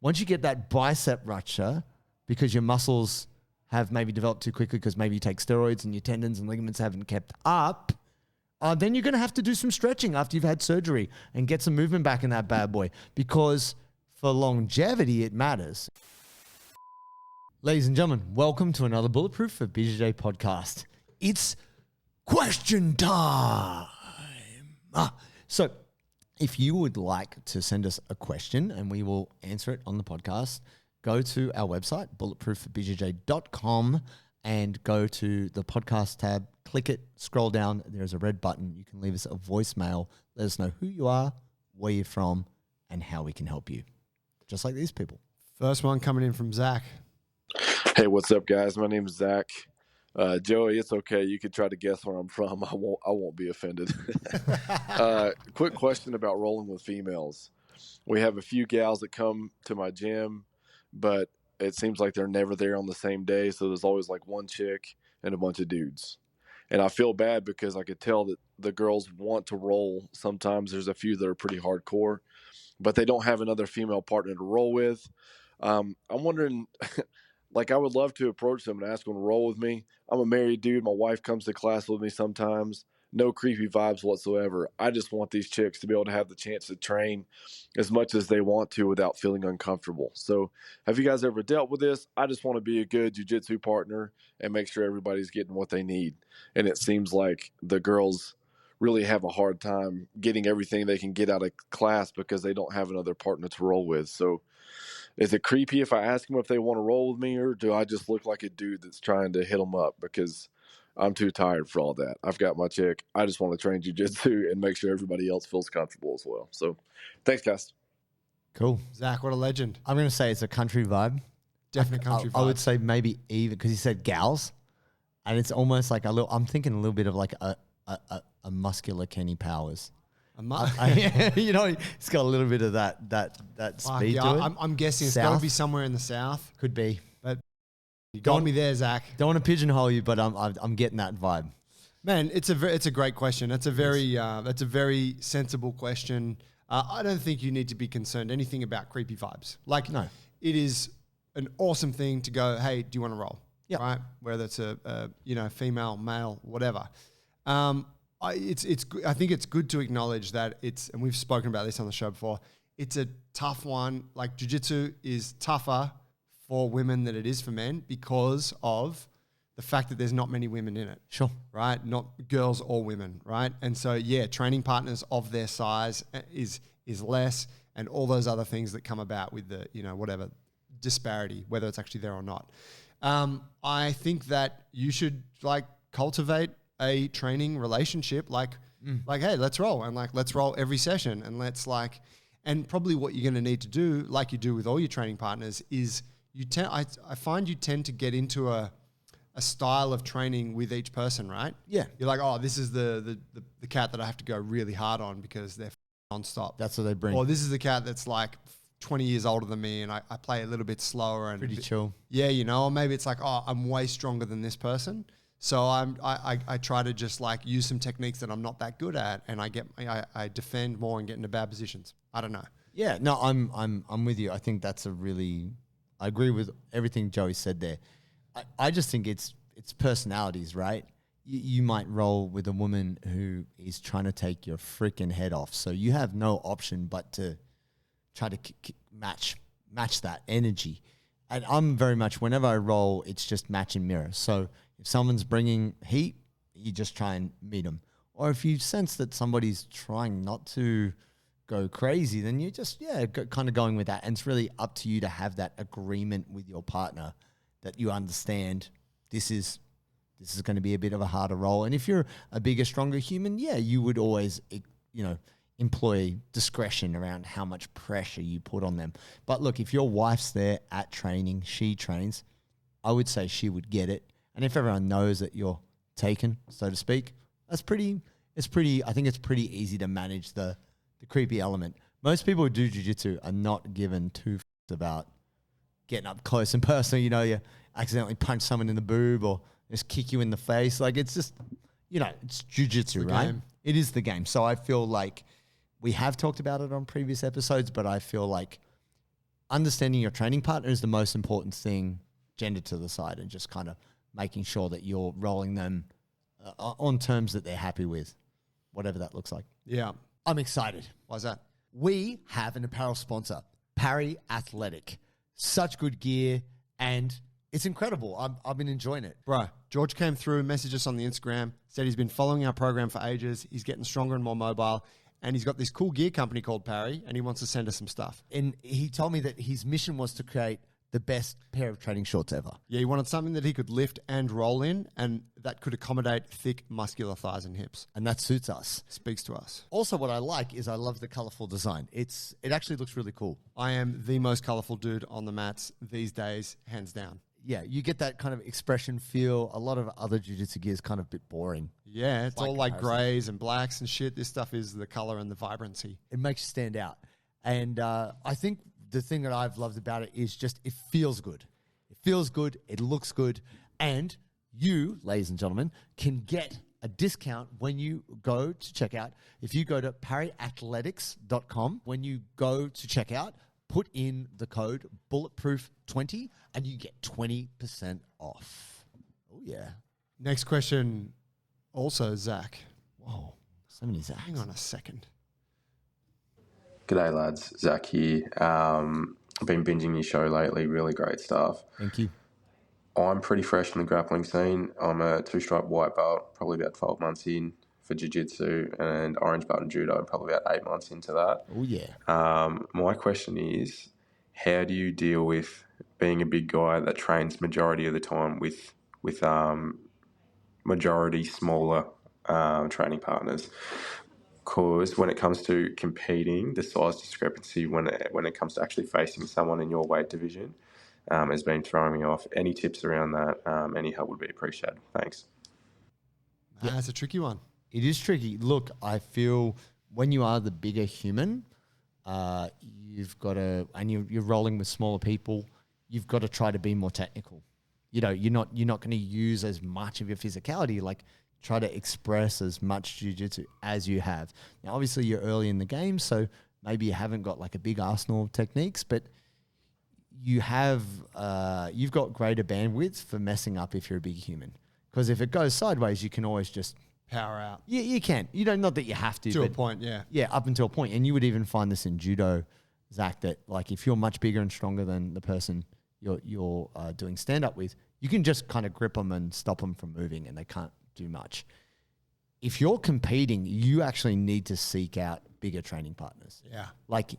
Once you get that bicep rupture because your muscles have maybe developed too quickly because maybe you take steroids and your tendons and ligaments haven't kept up, then you're going to have to do some stretching after you've had surgery and get some movement back in that bad boy, because for longevity, it matters. Ladies and gentlemen, welcome to another Bulletproof for BJJ podcast. It's question time. So if you would like to send us a question and we will answer it on the podcast, go to our website, bulletproofforbjj.com, and go to the podcast tab, click it, scroll down. There's a red button. You can leave us a voicemail. Let us know who you are, where you're from, and how we can help you. Just like these people. First one coming in from Zach. Hey, what's up, guys? My name is Zach. Joey, it's okay. You can try to guess where I'm from. I won't be offended. Quick question about rolling with females. We have a few gals that come to my gym, but it seems like they're never there on the same day. So there's always like one chick and a bunch of dudes. And I feel bad because I could tell that the girls want to roll. Sometimes there's a few that are pretty hardcore, but they don't have another female partner to roll with. I'm wondering, like, I would love to approach them and ask them to roll with me. I'm a married dude. My wife comes to class with me sometimes. No creepy vibes whatsoever. I just want these chicks to be able to have the chance to train as much as they want to without feeling uncomfortable. So have you guys ever dealt with this? I just want to be a good jiu-jitsu partner and make sure everybody's getting what they need. And it seems like the girls really have a hard time getting everything they can get out of class because they don't have another partner to roll with. So is it creepy if I ask them if they want to roll with me, or do I just look like a dude that's trying to hit them up because I'm too tired for all that? I've got my chick. I just want to train jiu-jitsu and make sure everybody else feels comfortable as well. So thanks, guys. Cool. Zach, what a legend. I'm going to say it's a country vibe. Definite country vibe. I would say maybe even, because he said gals, and it's almost like I'm thinking a little bit of like a muscular Kenny Powers. You know, he's got a little bit of that speed to it. I'm guessing it's got to be somewhere in the south. Could be. But you got me there, Zach. Don't want to pigeonhole you, but I'm getting that vibe. Man, it's a great question. That's a very sensible question. I don't think you need to be concerned anything about creepy vibes. Like, no, it is an awesome thing to go, hey, do you want to roll? Yeah. Right. Whether it's a female, male, whatever. I think it's good to acknowledge that and we've spoken about this on the show before, it's a tough one. Like, jiu-jitsu is tougher for women than it is for men because of the fact that there's not many women in it. Sure. Right? Not girls or women, right? And so, yeah, training partners of their size is less, and all those other things that come about with the, whatever disparity, whether it's actually there or not. I think that you should cultivate a training relationship, like, hey, let's roll, and let's roll every session, and and probably what you're going to need to do, like you do with all your training partners, is I find you tend to get into a style of training with each person, right? Yeah. You're like, oh, this is the cat that I have to go really hard on because they're nonstop. That's what they bring. Or this is the cat that's like 20 years older than me, and I play a little bit slower and pretty chill. Yeah, or maybe it's like, oh, I'm way stronger than this person. So I try to just use some techniques that I'm not that good at, and I defend more and get into bad positions. I don't know. Yeah, no, I'm with you. I think that's I agree with everything Joey said there. I just think it's personalities, right? You might roll with a woman who is trying to take your freaking head off, so you have no option but to try to match that energy. And I'm very much, whenever I roll, it's just match and mirror. So if someone's bringing heat, you just try and meet them. Or if you sense that somebody's trying not to go crazy, then you just, kind of going with that. And it's really up to you to have that agreement with your partner that you understand this is going to be a bit of a harder roll. And if you're a bigger, stronger human, you would always, employ discretion around how much pressure you put on them. But look, if your wife's there at training, she trains, I would say she would get it. And if everyone knows that you're taken, so to speak, I think it's pretty easy to manage the creepy element. Most people who do jiu-jitsu are not given two f***s about getting up close and personal. You accidentally punch someone in the boob or just kick you in the face. Like, it's just, it's jiu-jitsu, right? Game. It is the game. So I feel like we have talked about it on previous episodes, but I feel like understanding your training partner is the most important thing, gender to the side, and just kind of making sure that you're rolling them on terms that they're happy with, whatever that looks like. Yeah. I'm excited. Why's that? We have an apparel sponsor, Parry Athletic. Such good gear, and it's incredible. I've been enjoying it. Bro, George came through, messaged us on the Instagram, said he's been following our program for ages. He's getting stronger and more mobile. And he's got this cool gear company called Parry, and he wants to send us some stuff. And he told me that his mission was to create the best pair of training shorts ever. Yeah, he wanted something that he could lift and roll in, and that could accommodate thick, muscular thighs and hips. And that suits us. Speaks to us. Also, what I like is I love the colorful design. It actually looks really cool. I am the most colorful dude on the mats these days, hands down. Yeah, you get that kind of expression feel. A lot of other jiu-jitsu gear is kind of a bit boring. Yeah, it's all like comparison. grays and blacks and shit. This stuff is the color and the vibrancy. It makes you stand out. And I think the thing that I've loved about it is just it feels good. It feels good. It looks good. And you, ladies and gentlemen, can get a discount when you go to checkout. If you go to parryathletics.com, when you go to checkout, put in the code Bulletproof20 and you get 20% off. Oh, yeah. Next question, also Zach. Whoa, so many Zachs. Hang on a second. G'day lads, Zach here. I've been binging your show lately, really great stuff. Thank you. I'm pretty fresh in the grappling scene. I'm a 2-stripe white belt, probably about 12 months in for Jiu-Jitsu, and orange belt in Judo, probably about 8 months into that. Oh, yeah. My question is, how do you deal with being a big guy that trains majority of the time with majority smaller training partners? Because when it comes to competing, the size discrepancy when it comes to actually facing someone in your weight division has been throwing me off. Any tips around that, any help would be appreciated. Thanks. That's a tricky one. It is tricky. Look, I feel when you are the bigger human, you've got to, and you're rolling with smaller people, you've got to try to be more technical. You know, you're not going to use as much of your physicality. Like, try to express as much jiu-jitsu as you have. Now, obviously, you're early in the game, so maybe you haven't got like a big arsenal of techniques, but you have you've got greater bandwidth for messing up if you're a big human. Because if it goes sideways, you can always just Power out. you can. You don't, not that you have to, To a but point, yeah. yeah, up until a point. And you would even find this in judo, Zach, that like if you're much bigger and stronger than the person you're doing stand up with, you can just kind of grip them and stop them from moving, and they can't do much. If you're competing, you actually need to seek out bigger training partners. Yeah. Like,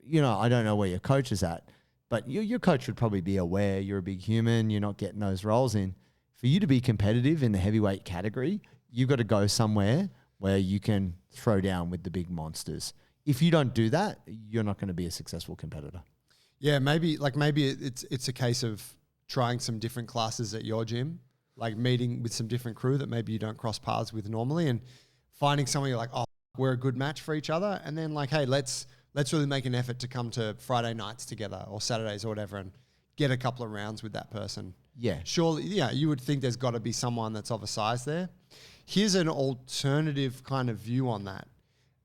you know, I don't know where your coach is at, but your coach would probably be aware you're a big human, you're not getting those rolls in. For you to be competitive in the heavyweight category, you've got to go somewhere where you can throw down with the big monsters. If you don't do that, you're not going to be a successful competitor. Yeah, maybe it's a case of trying some different classes at your gym, like meeting with some different crew that maybe you don't cross paths with normally, and finding someone you're like, oh, we're a good match for each other, and then like, hey, let's really make an effort to come to Friday nights together or Saturdays or whatever and get a couple of rounds with that person. Yeah. Surely, yeah, you would think there's got to be someone that's of a size there. Here's an alternative kind of view on that.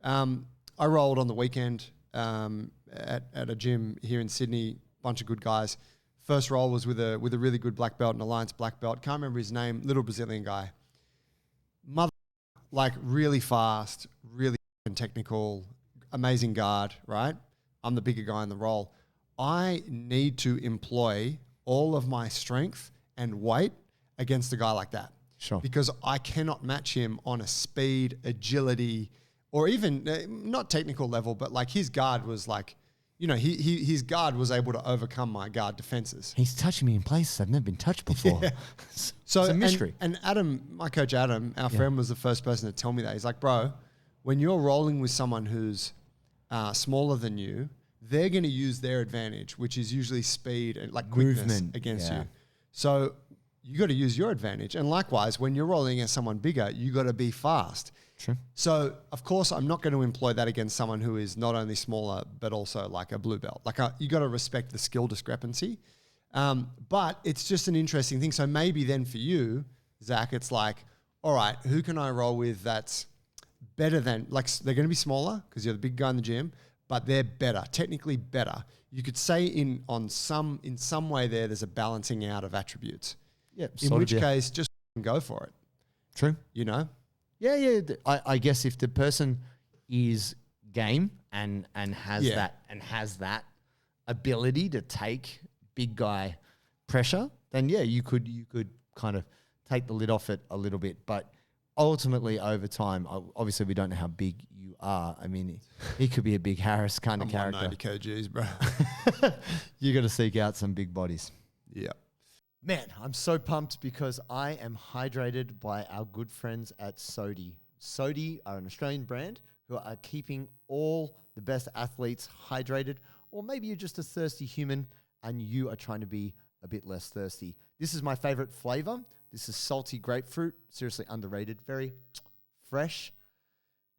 I rolled on the weekend at a gym here in Sydney, bunch of good guys. First roll was with a really good black belt, an Alliance black belt. Can't remember his name, little Brazilian guy. Like really fast, really technical, amazing guard, right? I'm the bigger guy in the roll. I need to employ all of my strength and weight against a guy like that. Sure. Because I cannot match him on a speed, agility, or even not technical level, but like his guard was like, you know, his guard was able to overcome my guard defenses. He's touching me in places I've never been touched before. Yeah. So it's a mystery. And Adam, my coach Adam, our friend, was the first person to tell me that. He's like, bro, when you're rolling with someone who's smaller than you, they're going to use their advantage, which is usually speed and like quickness Movement, against yeah. you. So you got to use your advantage. And likewise, when you're rolling against someone bigger, you got to be fast. True. So of course, I'm not going to employ that against someone who is not only smaller, but also like a blue belt. Like you got to respect the skill discrepancy. But it's just an interesting thing. So maybe then for you, Zach, it's like, all right, who can I roll with that's better than, like they're going to be smaller because you're the big guy in the gym, but they're better, technically better. You could say in some way there's a balancing out of attributes. Yeah. In which case, just go for it. True. You know? Yeah. I guess if the person is game and has that ability to take big guy pressure, then you could kind of take the lid off it a little bit. But ultimately, over time, obviously we don't know how big you are. I mean, he could be a big Harris kind of character. 190 kgs, bro. You got to seek out some big bodies. Yeah. Man, I'm so pumped because I am hydrated by our good friends at Sodi. Sodi are an Australian brand who are keeping all the best athletes hydrated, or maybe you're just a thirsty human and you are trying to be a bit less thirsty. This is my favorite flavor. This is salty grapefruit, seriously underrated, very fresh.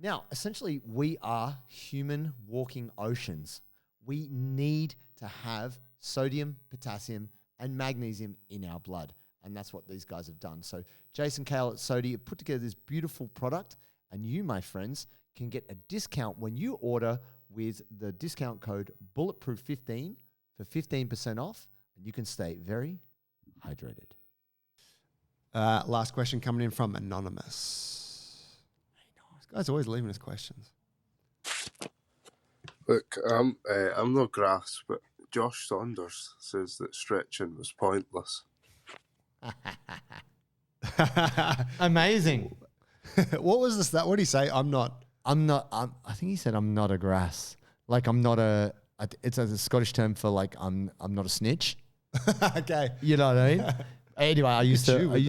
Now, essentially, we are human walking oceans. We need to have sodium, potassium, and magnesium in our blood. And that's what these guys have done. So Jason Kale at Sodi have put together this beautiful product, and you, my friends, can get a discount when you order with the discount code Bulletproof15 for 15% off, and you can stay very hydrated. Last question coming in from Anonymous. This guy's always leaving us questions. Look, I'm no grass, but Josh Saunders says that stretching was pointless. Amazing. What was this? What did he say? I think he said I'm not a grass. Like I'm not it's a Scottish term for like I'm not a snitch. Okay. You know what I mean? Anyway, I used to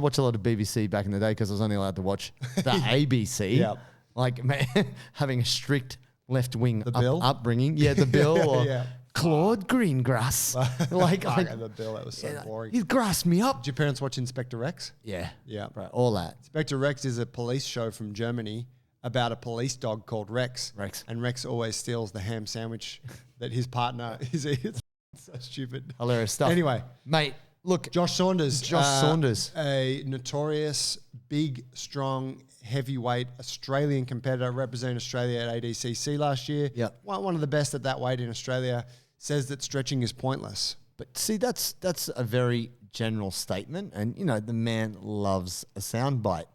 watch a lot of BBC back in the day because I was only allowed to watch the ABC. Yeah. Like man, having a strict left-wing upbringing. Yeah, the Bill or Claude Greengrass. Like the Bill, that was so boring. He's grassed me up. Did your parents watch Inspector Rex? Yeah. Yeah. Right, all that. Inspector Rex is a police show from Germany about a police dog called Rex. And Rex always steals the ham sandwich that his partner is eating. It's so stupid. Hilarious stuff. Anyway. Mate, look. Josh Saunders. Saunders. A notorious, big, strong, heavyweight Australian competitor representing Australia at ADCC last year. Yep. One of the best at that weight in Australia. Says that stretching is pointless. But see, that's a very general statement. And, you know, the man loves a soundbite.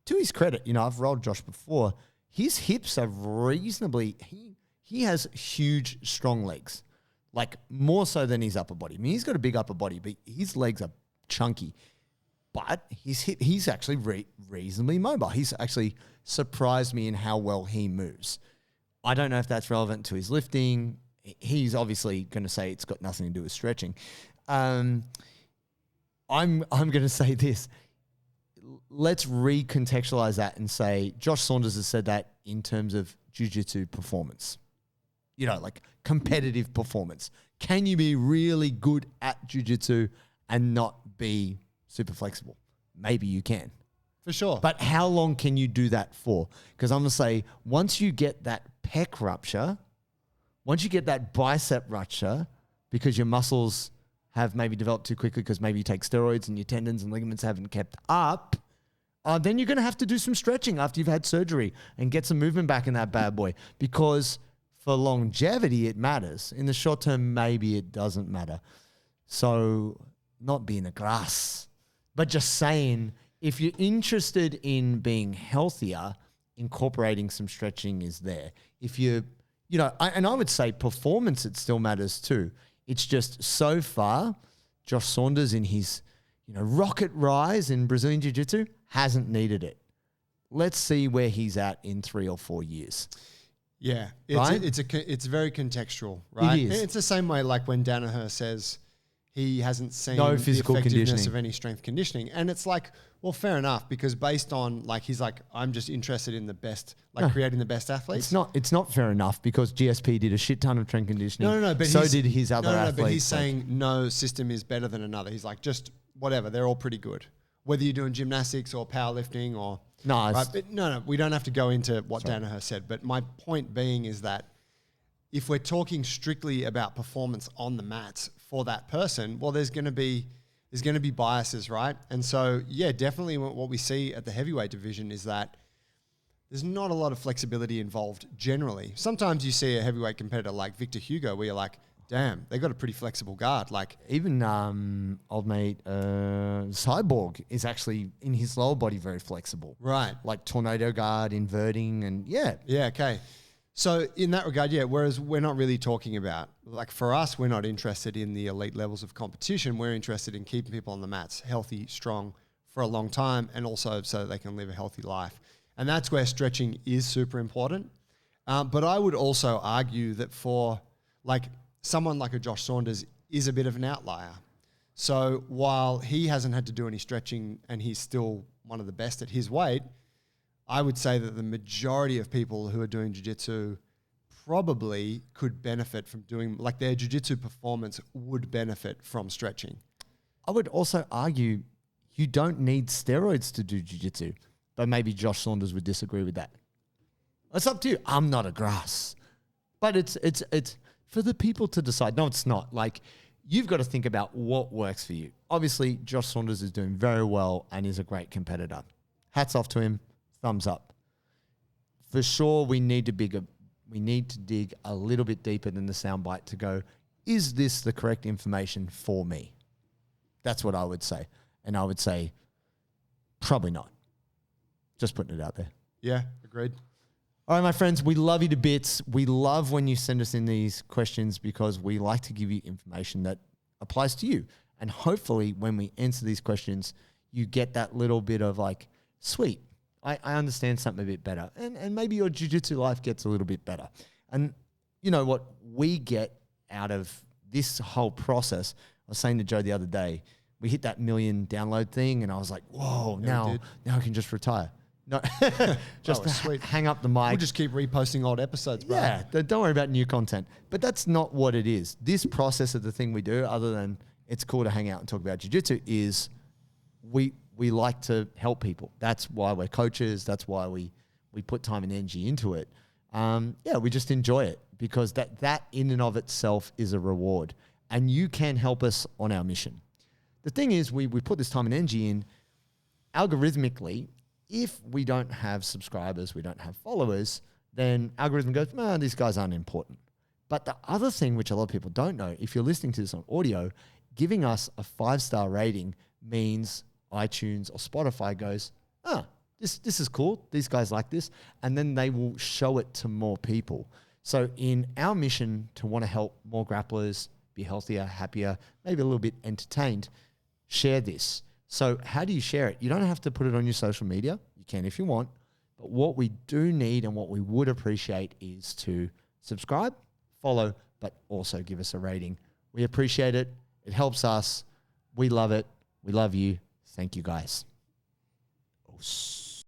To his credit, you know, I've rolled Josh before. His hips are reasonably, he has huge, strong legs. Like more so than his upper body. I mean, he's got a big upper body, but his legs are chunky. But he's actually reasonably mobile. He's actually surprised me in how well he moves. I don't know if that's relevant to his lifting. He's obviously going to say it's got nothing to do with stretching. I'm going to say this. Let's recontextualize that and say Josh Saunders has said that in terms of jiu-jitsu performance. You know, like competitive performance. Can you be really good at jiu-jitsu and not be super flexible? Maybe you can. For sure. But how long can you do that for? Because I'm going to say once you get that pec rupture, once you get that bicep rupture because your muscles have maybe developed too quickly because maybe you take steroids and your tendons and ligaments haven't kept up, then you're going to have to do some stretching after you've had surgery and get some movement back in that bad boy because for longevity, it matters. In the short term, maybe it doesn't matter. So not being a grass, but just saying if you're interested in being healthier, incorporating some stretching is there. If you're I would say performance, it still matters too. It's just so far, Josh Saunders in his, rocket rise in Brazilian Jiu-Jitsu hasn't needed it. Let's see where he's at in 3 or 4 years. Yeah, Right? it's very contextual, right? It is. It's the same way like when Danaher says he hasn't seen No physical the effectiveness conditioning. of any strength conditioning. And it's like, well, fair enough, because based on he's like, I'm just interested in the best, creating the best athletes. It's not fair enough because GSP did a shit ton of strength conditioning. No, but so did his other athletes. But he's saying no system is better than another. He's like, just whatever, they're all pretty good. Whether you're doing gymnastics or powerlifting or... No, right? But no, we don't have to go into what Danaher said. But my point being is that if we're talking strictly about performance on the mats for that person, well, there's going to be biases, right? And so, yeah, definitely what we see at the heavyweight division is that there's not a lot of flexibility involved generally. Sometimes you see a heavyweight competitor like Victor Hugo where you're like, damn, they got a pretty flexible guard. Like even old mate Cyborg is actually in his lower body very flexible. Right. Like tornado guard, inverting, and yeah. Yeah, okay. So in that regard, yeah, whereas we're not really talking about, like for us, we're not interested in the elite levels of competition. We're interested in keeping people on the mats healthy, strong for a long time, and also so that they can live a healthy life. And that's where stretching is super important. But I would also argue that for like someone like a Josh Saunders is a bit of an outlier. So while he hasn't had to do any stretching and he's still one of the best at his weight, I would say that the majority of people who are doing jiu-jitsu probably could benefit from doing, like their jiu-jitsu performance would benefit from stretching. I would also argue you don't need steroids to do jiu-jitsu, but maybe Josh Saunders would disagree with that. It's up to you. I'm not a grass. But it's for the people to decide. No, it's not. Like, you've got to think about what works for you. Obviously, Josh Saunders is doing very well and is a great competitor. Hats off to him. Thumbs up. For sure, we need to dig a little bit deeper than the soundbite to go, is this the correct information for me? That's what I would say. And I would say, probably not. Just putting it out there. Yeah, agreed. All right, my friends, we love you to bits. We love when you send us in these questions because we like to give you information that applies to you. And hopefully when we answer these questions, you get that little bit of like, sweet, I understand something a bit better. And maybe your jiu-jitsu life gets a little bit better. And you know what we get out of this whole process, I was saying to Joe the other day, we hit that 1 million download thing and I was like, whoa, now I can just retire. No, just sweet. Hang up the mic. We'll just keep reposting old episodes, bro. Yeah, don't worry about new content. But that's not what it is. This process of the thing we do, other than it's cool to hang out and talk about jiu-jitsu, is we like to help people. That's why we're coaches. That's why we put time and energy into it. We just enjoy it because that in and of itself is a reward. And you can help us on our mission. The thing is, we put this time and energy in algorithmically. If we don't have subscribers, we don't have followers, then algorithm goes, man, these guys aren't important. But the other thing, which a lot of people don't know, if you're listening to this on audio, giving us a 5-star rating means iTunes or Spotify goes, this is cool. These guys like this. And then they will show it to more people. So in our mission to want to help more grapplers be healthier, happier, maybe a little bit entertained, share this. So how do you share it? You don't have to put it on your social media. You can if you want. But what we do need and what we would appreciate is to subscribe, follow, but also give us a rating. We appreciate it. It helps us. We love it. We love you. Thank you, guys.